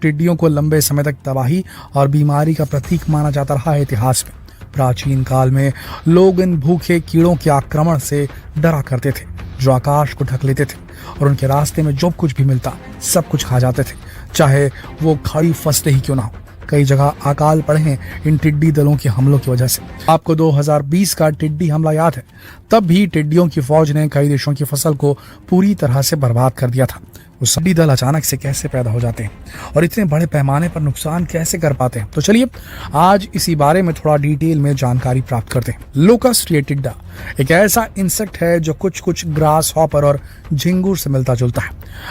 टिड्डियों को लंबे समय तक तबाही और बीमारी का प्रतीक माना जाता रहा है इतिहास में। प्राचीन काल में लोग इन भूखे कीड़ों के आक्रमण से डरा करते थे, जो आकाश को ढक लेते थे और उनके रास्ते में जो कुछ भी मिलता सब कुछ खा जाते थे, चाहे वो खड़ी फसलें ही क्यों ना हो। कई जगह अकाल पड़े हैं इन टिड्डी दलों के हमलों की वजह से। आपको 2020 का टिड्डी हमला याद है? तब भी टिड्डियों की फौज ने कई देशों की फसल को पूरी तरह से बर्बाद कर दिया था। वो टिड्डी दल अचानक से कैसे पैदा हो जाते हैं और इतने बड़े पैमाने पर नुकसान कैसे कर पाते हैं, तो चलिए आज इसी बारे में थोड़ा डिटेल में जानकारी प्राप्त करते हैं। लोकस्ट या टिड्डा एक ऐसा इंसेक्ट है जो कुछ ग्रास हॉपर और झिंगुर से मिलता जुलता है।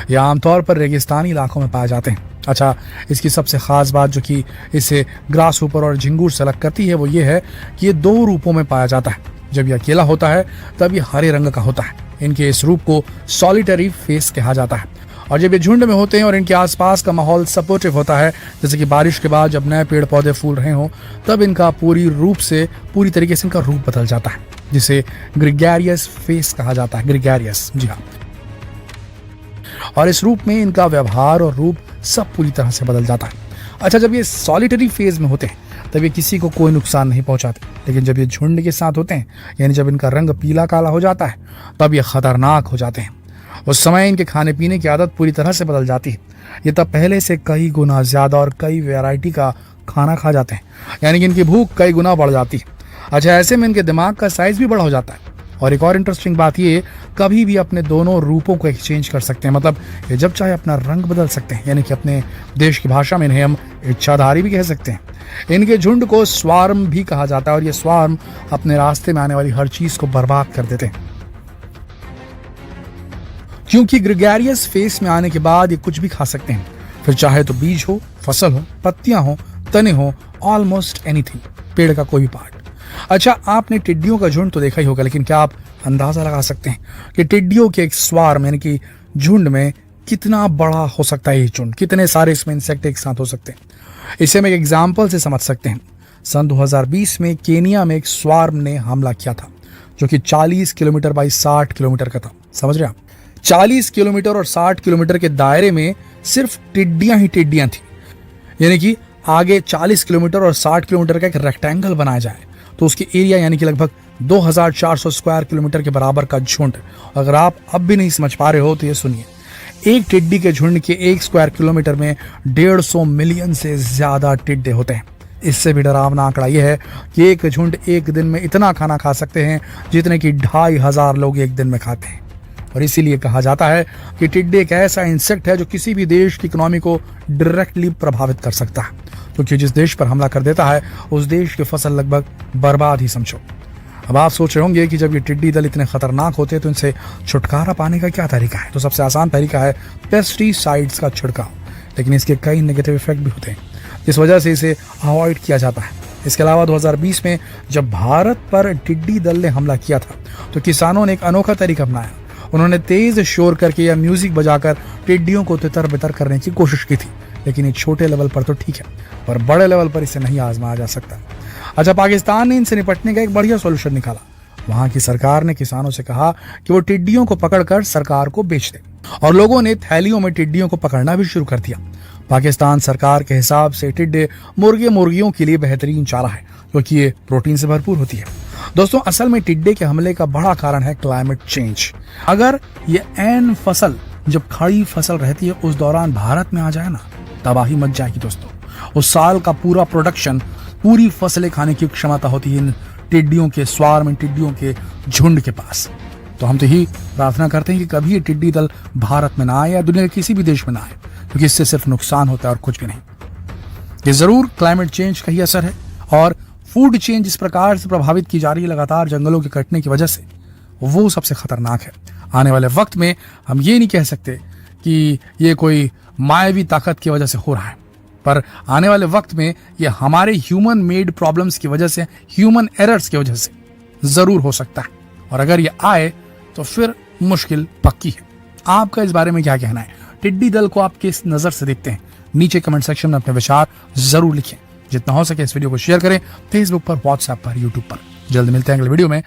यह आमतौर पर रेगिस्तानी इलाकों में पाए जाते हैं। अच्छा, इसकी सबसे खास बात जो कि इसे ग्रास हॉपर और झिंगुर से अलग करती है वो ये है कि ये दो रूपों में पाया जाता है। जब यह अकेला होता है तब ये हरे रंग का होता है। इनके इस रूप को सॉलिटरी फेस कहा जाता है। और जब ये झुंड में होते हैं और इनके आसपास का माहौल सपोर्टिव होता है, जैसे कि बारिश के बाद जब नए पेड़ पौधे फूल रहे हों, तब इनका पूरी तरीके से इनका रूप बदल जाता है, जिसे ग्रेगेरियस फेस कहा जाता है। ग्रेगेरियस, जी हाँ। और इस रूप में इनका व्यवहार और रूप सब पूरी तरह से बदल जाता है। अच्छा, जब ये सॉलिटरी फेज में होते हैं तब ये किसी को कोई नुकसान नहीं पहुंचाते, लेकिन जब ये झुंड के साथ होते हैं, यानी जब इनका रंग पीला काला हो जाता है, तब ये खतरनाक हो जाते हैं। उस समय इनके खाने पीने की आदत पूरी तरह से बदल जाती है। ये तब पहले से कई गुना ज्यादा और कई वैरायटी का खाना खा जाते हैं, यानी कि इनकी भूख कई गुना बढ़ जाती है। अच्छा, ऐसे में इनके दिमाग का साइज भी बड़ा हो जाता है। और एक और इंटरेस्टिंग बात ये, कभी भी अपने दोनों रूपों को एक्सचेंज कर सकते हैं, मतलब ये जब चाहे अपना रंग बदल सकते हैं, यानी कि अपने देश की भाषा में इन्हें हम इच्छाधारी भी कह सकते हैं। इनके झुंड को स्वार्म भी कहा जाता है और ये स्वार्म अपने रास्ते में आने वाली हर चीज को बर्बाद कर देते हैं। क्योंकि ग्रेगेरियस फेस में आने के बाद ये कुछ भी खा सकते हैं, फिर चाहे तो बीज हो, फसल हो, पत्तियां हो, तने हो, ऑलमोस्ट एनीथिंग, पेड़ का कोई भी पार्ट। अच्छा, आपने टिड्डियों का झुंड तो देखा ही होगा, लेकिन क्या आप अंदाजा लगा सकते हैं कि टिड्डियों के एक स्वार्म यानी कि झुंड में कितना बड़ा हो सकता है ये झुंड? कितने सारे इसमें इंसेक्ट एक साथ हो सकते हैं? इसे हम एक एग्जाम्पल से समझ सकते हैं। सन 2020 में केनिया में एक स्वार्म ने हमला किया था, जो कि 40 किलोमीटर बाई 60 किलोमीटर का था। समझ रहे आप? 40 किलोमीटर और 60 किलोमीटर के दायरे में सिर्फ टिड्डियां ही टिड्डियां थी। यानी कि आगे 40 किलोमीटर और 60 किलोमीटर का एक रेक्टेंगल बनाया जाए तो उसकी एरिया यानी कि लगभग 2400 स्क्वायर किलोमीटर के बराबर का झुंड। अगर आप अब भी नहीं समझ पा रहे हो तो ये सुनिए, एक टिड्डी के झुंड के 1 स्क्वायर किलोमीटर में 150 मिलियन से ज्यादा टिड्डे होते हैं। इससे भी डरावना आंकड़ा यह है कि एक झुंड एक दिन में इतना खाना खा सकते हैं जितने कि 2500 लोग एक दिन में खाते हैं। और इसीलिए कहा जाता है कि टिड्डी एक ऐसा इंसेक्ट है जो किसी भी देश की इकोनॉमी को डायरेक्टली प्रभावित कर सकता है, क्योंकि जिस देश पर हमला कर देता है उस देश की फसल लगभग बर्बाद ही समझो। अब आप सोच रहे होंगे कि जब ये टिड्डी दल इतने खतरनाक होते हैं तो इनसे छुटकारा पाने का क्या तरीका है? तो सबसे आसान तरीका है पेस्टिसाइड्स का छिड़काव, लेकिन इसके कई नेगेटिव इफेक्ट भी होते हैं, जिस वजह से इसे अवॉइड किया जाता है। इसके अलावा 2020 में जब भारत पर टिड्डी दल ने हमला किया था तो किसानों ने एक अनोखा तरीका अपनाया। उन्होंने तेज शोर करके या म्यूजिक बजाकर टिड्डियों को तितर बितर करने की कोशिश की थी, लेकिन एक छोटे लेवल पर तो ठीक है, पर बड़े लेवल पर इसे नहीं आजमाया जा सकता। अच्छा, पाकिस्तान ने इनसे निपटने का एक बढ़िया सॉल्यूशन निकाला। वहां की सरकार ने किसानों से कहा कि वो टिड्डियों को पकड़कर सरकार को बेच दे, और लोगों ने थैलियों में टिड्डियों को पकड़ना भी शुरू कर दिया। पाकिस्तान सरकार के हिसाब से टिड्डे मुर्गियों के लिए बेहतरीन चारा है, क्योंकि ये प्रोटीन से भरपूर होती है। दोस्तों, असल में टिड्डे के हमले का बड़ा कारण है क्लाइमेट चेंज। अगर ये एन फसल, जब खड़ी फसल रहती है, उस दौरान भारत में आ जाए ना, तबाही मच जाएगी दोस्तों। उस साल का पूरा प्रोडक्शन, पूरी फसलें खाने की क्षमता होती है इन टिड्डियों के स्वार्म, इन टिड्डियों के झुंड के पास। तो हम तो ही प्रार्थना करते हैं कि कभी ये टिड्डी दल भारत में ना आए या दुनिया के किसी भी देश में ना आए, क्योंकि इससे सिर्फ नुकसान होता है और कुछ भी नहीं। ये जरूर क्लाइमेट चेंज का ही असर है, और फूड चेन जिस प्रकार से प्रभावित की जा रही है लगातार जंगलों के कटने की वजह से, वो सबसे खतरनाक है। आने वाले वक्त में हम ये नहीं कह सकते कि ये कोई मायावी ताकत की वजह से हो रहा है, पर आने वाले वक्त में ये हमारे ह्यूमन मेड प्रॉब्लम्स की वजह से, ह्यूमन एरर्स की वजह से जरूर हो सकता है। और अगर ये आए तो फिर मुश्किल पक्की है। आपका इस बारे में क्या कहना है? टिड्डी दल को आप किस नजर से देखते हैं? नीचे कमेंट सेक्शन में अपने विचार जरूर लिखें। जितना हो सके इस वीडियो को शेयर करें, फेसबुक पर, व्हाट्सएप पर, यूट्यूब पर। जल्द मिलते हैं अगले वीडियो में,